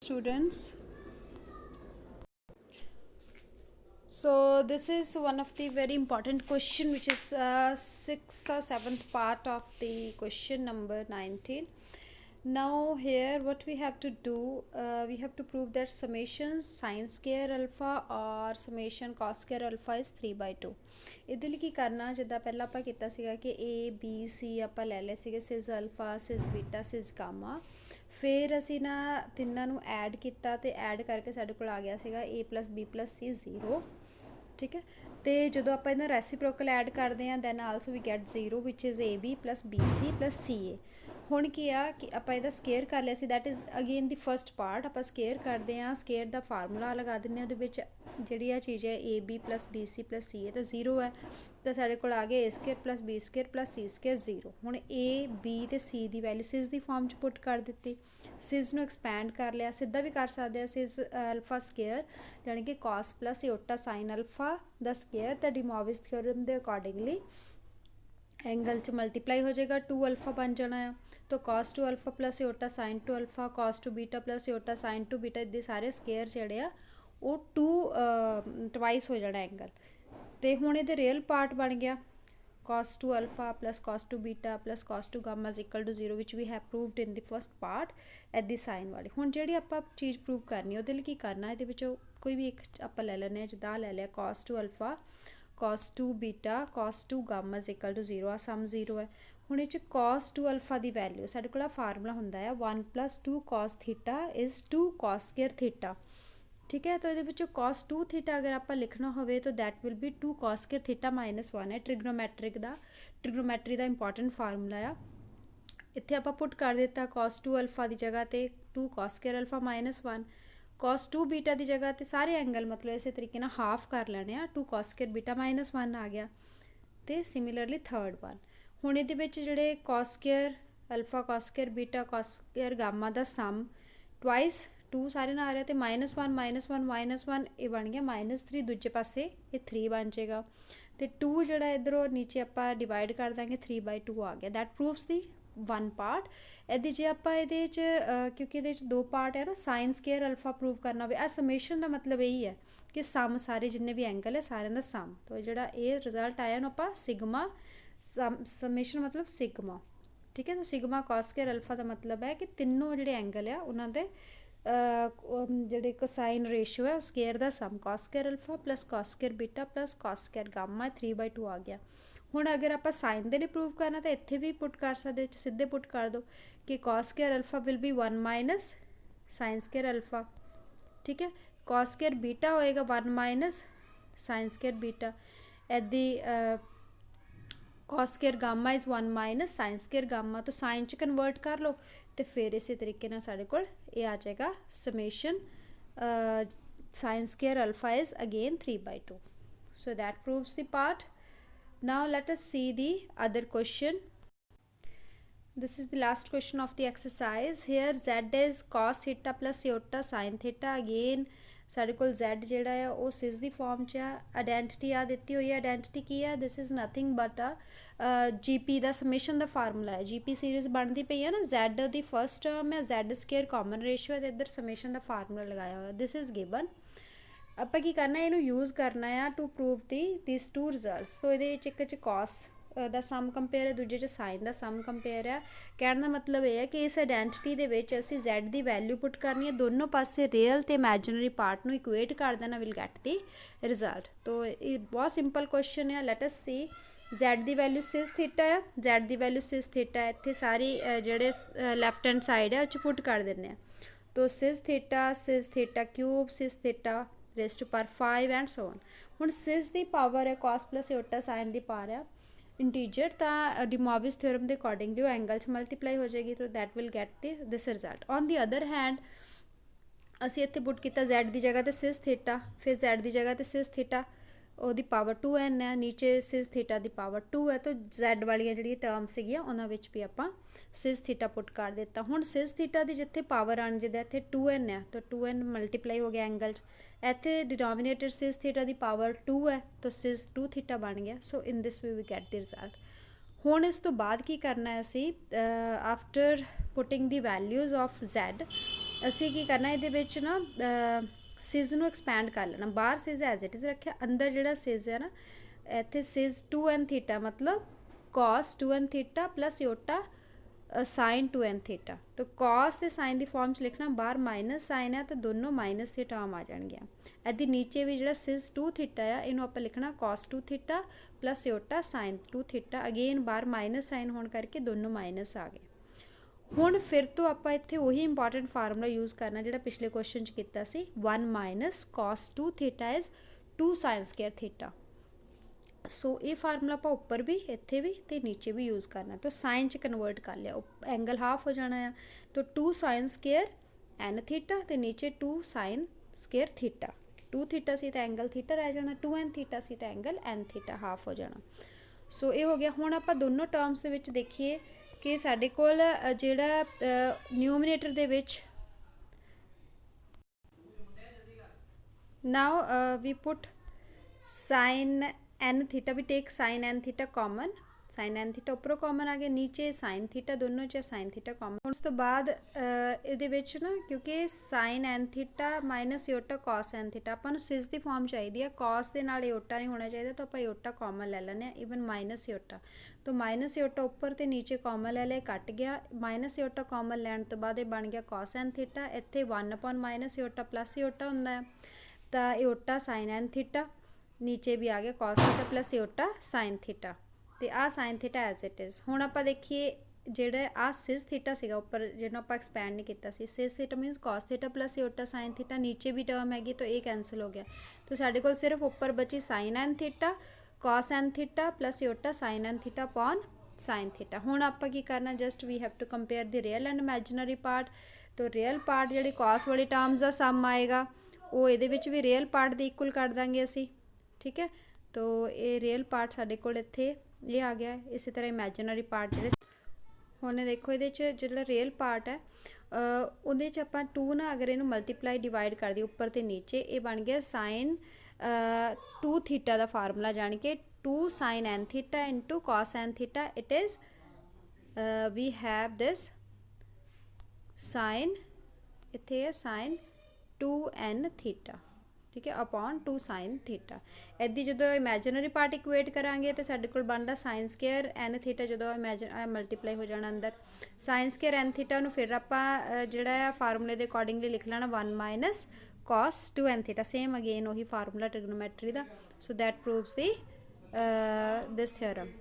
Students, so this is one of the very important question, which is sixth or seventh part of the question number 19. Now here what we have to do, we have to prove that summation sin square alpha or summation cos square alpha is 3/2. ਇਹਦੇ ਲਈ ਕੀ ਕਰਨਾ, ਜਿੱਦਾਂ ਪਹਿਲਾਂ ਆਪਾਂ ਕੀਤਾ ਸੀਗਾ ਕਿ A B C ਆਪਾਂ ਲੈ ਲਏ ਸੀਗੇ, ਸਿਸ ਅਲਫਾ ਸਿਸ ਬੀਟਾ ਸਿਸ ਗਾਮਾ। ਫਿਰ ਅਸੀਂ ਨਾ ਤਿੰਨਾਂ ਨੂੰ ਐਡ ਕੀਤਾ ਤੇ ਐਡ ਕਰਕੇ ਸਾਡੇ ਕੋਲ ਆ ਗਿਆ ਸੀਗਾ A + B + C 0। ਠੀਕ ਹੈ, ਤੇ ਜਦੋਂ ਆਪਾਂ ਇਹਨਾਂ ਰੈਸੀਪ੍ਰੋਕਲ ਐਡ ਕਰਦੇ ਹਾਂ ਦੈਨ ਆਲਸੋ ਵੀ ਗੈਟ 0 ਵਿਚ ਇਜ਼ AB + BC + CA। ਹੁਣ ਕੀ ਆ ਕਿ ਆਪਾਂ ਇਹਦਾ ਸਕੇਅਰ ਕਰ ਲਿਆ ਸੀ, that is again the first part. ਆਪਾਂ ਸਕੇਅਰ ਕਰਦੇ ਹਾਂ, ਸਕੇਅਰ ਦਾ ਫਾਰਮੂਲਾ ਲਗਾ ਦਿੰਦੇ ਹਾਂ, ਉਹਦੇ ਵਿੱਚ ਜਿਹੜੀ ਆ ਚੀਜ਼ ਹੈ AB + BC + CA ਤਾਂ 0 ਹੈ, ਤਾਂ ਸਾਡੇ ਕੋਲ ਆ ਗਿਆ A² + B² + C² 0। ਹੁਣ A B ਤੇ C ਦੀ ਵੈਲਿਊ ਸਿਸ ਦੀ ਫਾਰਮ 'ਚ ਪੁੱਟ ਕਰ ਦਿੱਤੀ, ਸਿਸ ਨੂੰ ਐਕਸਪੈਂਡ ਕਰ ਲਿਆ, ਸਿੱਧਾ ਵੀ ਕਰ ਸਕਦੇ ਹਾਂ ਸਿਸ ਅਲਫਾ ਸਕੇਅਰ ਯਾਨੀ ਕਿ cos + ਏਓਟਾ sin ਅਲਫਾ ਦਾ ਸਕੇਅਰ। ਤਾਂ ਡਿਮੋਵਿਸ ਥਿਓਰਮ ਦੇ ਅਕੋਰਡਿੰਗਲੀ एंगल च मल्टीप्लाई हो जाएगा, 2 अल्फा बन जाना है। तो cos 2 alpha + aorta sin 2 alpha cos 2 beta + aorta sin 2 beta इदे सारे स्केयर ਜਿਹੜੇ ਆ ਉਹ 2 ਟਵਾਈਸ ਹੋ ਜਾਣਾ एंगल। ਤੇ ਹੁਣ ਇਹਦੇ ਰੀਅਲ ਪਾਰਟ ਬਣ ਗਿਆ cos 2 alpha + cos 2 beta + cos 2 gamma = 0 which we have proved in the first part at the sin ਵਾਲੀ। ਹੁਣ ਜਿਹੜੀ ਆਪਾਂ ਚੀਜ਼ ਪ੍ਰੂਵ ਕਰਨੀ ਉਹਦੇ ਲਈ ਕੀ ਕਰਨਾ, ਇਹਦੇ ਵਿੱਚੋਂ ਕੋਈ ਵੀ ਇੱਕ ਆਪਾਂ ਲੈ ਲੈਂਦੇ ਹਾਂ, ਜਿੱਦਾਂ ਲੈ ਲਿਆ cos 2 alpha cos 2 beta cos 2 gamma = 0 ਆ, ਸਮ 0 ਹੈ। ਹੁਣ ਇਹ 'ਚ cos 2 ਅਲਫਾ ਦੀ ਵੈਲਿਊ ਸਾਡੇ ਕੋਲ ਫਾਰਮੂਲਾ ਹੁੰਦਾ ਆ 1 + 2 cos theta is 2 cos square theta. ਠੀਕ ਹੈ, ਤਾਂ ਇਹਦੇ ਵਿੱਚੋਂ cos 2 ਥੀਟਾ ਅਗਰ ਆਪਾਂ ਲਿਖਣਾ ਹੋਵੇ ਤਾਂ that will be 2 cos square theta - 1 ਹੈ। ਟ੍ਰਿਗਨੋਮੈਟਰੀ ਦਾ ਇੰਪੋਰਟੈਂਟ ਫਾਰਮੂਲਾ ਆ। ਇੱਥੇ ਆਪਾਂ ਪੁੱਟ ਕਰ ਦਿੱਤਾ cos 2 ਅਲਫਾ ਦੀ ਜਗ੍ਹਾ ਤੇ 2 cos square alpha - 1, cos 2 beta ਦੀ ਜਗ੍ਹਾ ਤੇ ਸਾਰੇ ਐਂਗਲ ਮਤਲਬ ਇਸੇ ਤਰੀਕੇ ਨਾਲ ਹਾਫ ਕਰ ਲੈਣੇ ਆ, 2 cos ਸਕੁਅਰ बीटा - 1 ਆ ਗਿਆ। ਤੇ ਸਿਮਿਲਰਲੀ ਥਰਡ ਵਨ, ਹੁਣ ਇਹਦੇ ਵਿੱਚ ਜਿਹੜੇ cos square alpha cos square beta cos square gamma ਦਾ ਸਮ ਟਵਾਈਸ 2 ਸਾਰੇ ਨਾਲ ਆ ਰਿਹਾ, ਤੇ -1 - 1 ਇਹ ਬਣ ਗਿਆ -3, ਦੂਜੇ ਪਾਸੇ ਇਹ 3 ਬਣ ਜਾਏਗਾ। ਤੇ 2 ਜਿਹੜਾ ਇੱਧਰੋਂ ਨੀਚੇ ਆਪਾਂ ਡਿਵਾਈਡ ਕਰ ਦਾਂਗੇ 3/2 ਆ ਗਿਆ। That proves the one part. ਇਹਦੀ ਜੇ ਆਪਾਂ ਇਹਦੇ 'ਚ ਕਿਉਂਕਿ ਇਹਦੇ 'ਚ 2 ਪਾਰਟ ਹੈ ਨਾ, ਸਾਈਨ ਸਕੇਅਰ ਅਲਫਾ ਪ੍ਰੂਵ ਕਰਨਾ ਹੋਵੇ, ਆ ਸਮੇਸ਼ਨ ਦਾ ਮਤਲਬ ਇਹੀ ਹੈ ਕਿ ਸਮ ਸਾਰੇ ਜਿੰਨੇ ਵੀ ਐਂਗਲ ਹੈ ਸਾਰਿਆਂ ਦਾ ਸਮ। ਤਾਂ ਜਿਹੜਾ ਇਹ ਰਿਜ਼ਲਟ ਆਇਆ ਨੂੰ ਆਪਾਂ ਸਿਗਮਾ ਸਮੇਸ਼ਨ ਮਤਲਬ ਸਿਗਮਾ। ਠੀਕ ਹੈ, ਤਾਂ ਸਿਗਮਾ cos ਸਕੇਅਰ ਅਲਫਾ ਦਾ ਮਤਲਬ ਹੈ ਕਿ ਤਿੰਨੋਂ ਜਿਹੜੇ ਐਂਗਲ ਆ ਉਹਨਾਂ ਦੇ ਜਿਹੜੇ ਕੋਸਾਈਨ ਰੇਸ਼ੀਓ ਹੈ ਸਕੇਅਰ ਦਾ ਸਮ cos square alpha + cos square beta + cos square Gama 3/2 ਆ ਗਿਆ। ਹੁਣ ਅਗਰ ਆਪਾਂ ਸਾਈਨ ਦੇ ਲਈ ਪ੍ਰੂਵ ਕਰਨਾ ਤਾਂ ਇੱਥੇ ਵੀ ਪੁੱਟ ਕਰ ਸਕਦੇ, ਸਿੱਧੇ ਪੁੱਟ ਕਰ ਦਿਓ ਕਿ cos square alpha will be 1 - sin square alpha. ਠੀਕ ਹੈ, cos ਸਕੇਅਰ बीटा ਹੋਏਗਾ 1 - sin ਸਕੇਅਰ बीटा। ਇੱਦੀ cos square gamma is 1 - sin square gamma. ਤਾਂ ਸਾਈਨ 'ਚ ਕਨਵਰਟ ਕਰ ਲਓ ਤੇ ਫਿਰ ਇਸੇ ਤਰੀਕੇ ਨਾਲ ਸਾਡੇ ਕੋਲ ਇਹ ਆ ਜਾਏਗਾ summation sin square alpha is again 3/2। So that proves the part. Now let us see the other question. This is the last question of the exercise. Here z is cos theta + iota sin theta. Again ਸਾਡੇ ਕੋਲ z ਜਿਹੜਾ ਆ ਉਹ ਸਿਸ ਦੀ form 'ਚ ਆ, identity ਆ ਦਿੱਤੀ ਹੋਈ ਹੈ। ਆਇਡੈਂਟਿਟੀ ਕੀ ਹੈ, this is nothing but GP the summation the formula ਹੈ। GP ਸੀਰੀਜ਼ ਬਣਦੀ ਪਈ ਹੈ ਨਾ, z ਦੀ ਫਸਟ ਟਰਮ ਹੈ, z² ਕਾਮਨ ਰੇਸ਼ੀਓ ਹੈ, ਤੇ ਇੱਧਰ ਸਮੇਸ਼ਨ ਦਾ ਫਾਰਮੂਲਾ ਲਗਾਇਆ ਹੋਇਆ, ਦਿਸ ਇਜ਼ ਗਿਵਨ। ਆਪਾਂ ਕੀ ਕਰਨਾ, ਇਹਨੂੰ ਯੂਜ਼ ਕਰਨਾ ਆ ਟੂ ਪ੍ਰੂਵ ਦਿਸ 2 ਰਿਜ਼ਲਟਸ। ਸੋ ਇਹਦੇ ਵਿੱਚ ਇੱਕ 'ਚ cos ਦਾ ਸਮ ਕੰਪੇਅਰ ਹੈ, ਦੂਜੇ 'ਚ ਸਾਈਨ ਦਾ ਸਮ ਕੰਪੇਅਰ ਹੈ। ਕਹਿਣ ਦਾ ਮਤਲਬ ਇਹ ਹੈ ਕਿ ਇਸ ਆਇਡੈਂਟਿਟੀ ਦੇ ਵਿੱਚ ਅਸੀਂ z ਦੀ ਵੈਲਿਊ ਪੁੱਟ ਕਰਨੀ ਹੈ, ਦੋਨੋਂ ਪਾਸੇ ਰੀਅਲ ਤੇ ਇਮੈਜਨਰੀ ਪਾਰਟ ਨੂੰ ਇਕੁਏਟ ਕਰ ਦੇਣਾ, ਵਿਲ ਗੈਟ ਦੀ ਰਿਜ਼ਲਟ। ਤੋ ਇਹ ਬਹੁਤ ਸਿੰਪਲ ਕੁਐਸਚਨ ਹੈ। ਲੈਟ ਅਸ ਸੀ z ਦੀ ਵੈਲਿਊ ਸਿਸ ਥੀਟਾ ਹੈ, z ਦੀ ਵੈਲਿਊ ਸਿਸ ਥੀਟਾ ਹੈ, ਇੱਥੇ ਸਾਰੀ ਜਿਹੜੇ ਲੈਫਟ ਹੈਂਡ ਸਾਈਡ ਹੈ ਉਹ 'ਚ ਪੁੱਟ ਕਰ ਦਿੰਦੇ ਆ। ਤੋ cis theta cube cis theta raised to power 5 and so on। ਹੁਣ ਸਿਸ ਦੀ ਪਾਵਰ ਹੈ cos + ਏਓਟਾ sin ਦੀ ਪਾਵਰ ਹੈ ਇੰਟੀਜਰ, ਤਾਂ ਡਿਮੋਵਿਸ ਥਿਓਰਮ ਦੇ ਅਕੋਰਡਿੰਗਲੀ ਉਹ ਐਂਗਲ 'ਚ ਮਲਟੀਪਲਾਈ ਹੋ ਜਾਏਗੀ, ਤਾਂ that will get this result. On the other hand ਅਸੀਂ ਇੱਥੇ ਪੁੱਟ ਕੀਤਾ z ਦੀ ਜਗ੍ਹਾ ਤੇ ਸਿਸ ਥੀਟਾ, ਫਿਰ z ਦੀ ਜਗ੍ਹਾ ਤੇ ਸਿਸ ਥੀਟਾ ਉਹਦੀ ਪਾਵਰ 2n ਹੈ, ਨੀਚੇ ਸਿਸ ਥੀਟਾ ਦੀ ਪਾਵਰ 2 ਹੈ, ਤਾਂ z ਵਾਲੀਆਂ ਜਿਹੜੀਆਂ ਟਰਮ ਸੀਗੀਆਂ ਉਹਨਾਂ ਵਿੱਚ ਵੀ ਆਪਾਂ ਸਿਸ ਥੀਟਾ ਪੁੱਟ ਕਰ ਦਿੱਤਾ। ਹੁਣ ਸਿਸ ਥੀਟਾ ਦੀ ਜਿੱਥੇ ਪਾਵਰ ਆਣ ਜਿੱਦਾਂ ਇੱਥੇ 2n ਹੈ, ਤਾਂ 2n ਮਲਟੀਪਲਾਈ ਹੋ ਗਿਆ ਐਂਗਲ 'ਚ। ਇੱਥੇ ਡਿਨੋਮੀਨੇਟਰ ਸਿਸ ਥੀਟਾ ਦੀ ਪਾਵਰ 2 ਹੈ, ਤਾਂ ਸਿਸ 2 ਥੀਟਾ ਬਣ ਗਿਆ। ਸੋ ਇਨ ਦਿਸ ਵੇ ਵੀ ਗੈਟ ਦੀ ਰਿਜ਼ਲਟ। ਹੁਣ ਇਸ ਤੋਂ ਬਾਅਦ ਕੀ ਕਰਨਾ ਹੈ ਅਸੀਂ, after putting the values of z ਅਸੀਂ ਕੀ ਕਰਨਾ ਇਹਦੇ ਵਿੱਚ ਨਾ ਸਿਜ਼ ਨੂੰ ਐਕਸਪੈਂਡ ਕਰ ਲੈਣਾ। ਬਾਹਰ ਸਿਜ਼ ਐਜ਼ ਇਟ ਇਜ਼ ਰੱਖਿਆ, ਅੰਦਰ ਜਿਹੜਾ ਸਿਜ਼ ਹੈ ਨਾ ਇੱਥੇ ਸਿਜ਼ 2n ਥੀਟਾ ਮਤਲਬ cos 2n theta plus iota sine 2n theta. तो cos ਤੇ साइन ਦੀ ਫਾਰਮ 'ਚ ਲਿਖਣਾ, ਬਾਹਰ ਮਾਈਨਸ ਸਾਈਨ ਹੈ ਤਾਂ ਦੋਨੋਂ ਮਾਈਨਸ ਦੀ ਟਰਮ ਆ ਜਾਣਗੀਆਂ। ਇਹਦੇ ਨੀਚੇ ਵੀ ਜਿਹੜਾ ਸਿਸ 2 ਥੀਟਾ ਆ ਇਹਨੂੰ ਆਪਾਂ ਲਿਖਣਾ cos 2 theta plus iota sine 2 theta. Again ਬਾਹਰ ਮਾਈਨਸ ਸਾਈਨ ਹੋਣ ਕਰਕੇ ਦੋਨੋਂ ਮਾਈਨਸ ਆ ਗਏ। ਹੁਣ ਫਿਰ ਤੋਂ ਆਪਾਂ ਇੱਥੇ ਉਹੀ ਇੰਪੋਰਟੈਂਟ ਫਾਰਮੂਲਾ ਯੂਜ਼ ਕਰਨਾ ਜਿਹੜਾ ਪਿਛਲੇ ਕੁਐਸਚਨ 'ਚ ਕੀਤਾ ਸੀ। 1 minus cos 2 theta is 2 sine square theta. So ये फार्मूला आप उपर भी इत्थे भी तो नीचे भी यूज़ करना। तो साइन च कन्वर्ट कर लिया, एंगल हाफ हो जाना है। तो 2 साइन स्केयर एन थीटा तो नीचे 2 साइन स्केयर थीटा। 2 थीटा सी तो एंगल थीटा रह जाना, 2n थीटा सी तो एंगल एन थीटा हाफ हो जाना। सो ये हो गया। हुण आपां दोनों टर्म्स दे विच देखिए कि साडे कोल जिहड़ा न्यूमिनेटर दे विच now we put sine n theta, भी take sine n theta common, sine n theta उपरों कॉमन आ गया, नीचे साइन थीटा दोनों च साइन थीटा कॉमन। उस तो बाद ये ना क्योंकि sine n theta minus iota cos n theta अपन सिज की फॉर्म चाहिए, कॉस के नाल इओटा नहीं होना चाहिए, तो आप इओटा कॉमन ले लें, ईवन माइनस इओटा। तो माइनस इओटा उपर तो नीचे कॉमन ले लिया, कट गया। माइनस इओटा कॉमन लैन तो बाद ये बन गया कॉस एन थीटा। इत्थे 1 माइनस इओटा प्लस इओटा होंदा है, तो इओटा साइन एन थीटा, नीचे भी आ गया cos theta plus iota sine theta. तो आ sine theta as it is. हुण आपां देखिए ਜਿਹੜਾ ਆ सिज थीटा ਸੀਗਾ ਉੱਪਰ ਜਿਹਨੂੰ ਆਪਾਂ ਐਕਸਪੈਂਡ ਨਹੀਂ ਕੀਤਾ ਸੀ, cis theta minus cos theta plus iota sine theta, नीचे भी टर्म हैगी तो ये कैंसिल हो गया। तो साढ़े कोल सिर्फ ऊपर बची sine n theta cos n theta plus iota sine n theta upon sine theta. हुण आपां की करना, just we have to compare the real and imaginary part. तो रियल पार्ट जिहड़ी cos वाली टर्म्स का सम आएगा वो ये भी रियल पार्ट दे इक्वल कर देंगे असी, ठीक है। तो ये रियल पार्ट साढ़े कोल इत्थे ये आ गया। इसी तरह इमेजिनरी पार्ट जिहड़े हुण देखो ये जो रियल पार्ट है उहदे च आपां 2 ना अगर इनू मल्टीप्लाई डिवाइड कर दी ऊपर तो नीचे, ये बन गया साइन 2 थीटा का फार्मूला, जान के 2 sine n theta into cos n theta. It is we have this sine, इत्थे है साइन 2n थीटा, ठीक है, अपॉन 2 साइन थीटा। इदी जो इमेजिनरी पार्ट इक्वेट करांगे तो साडे कोल बनदा साइन स्केयर एन थीटा, जो इमेजिन मल्टीप्लाई हो जाना अंदर साइन स्केयर एन थीटा नूं फिर आपां जिहड़ा फार्मूले के अकॉर्डिंगली लिख लेना 1 minus cos 2n theta. Same again वही फार्मूला ट्रिग्नोमेट्री का। So that proves the this theorem.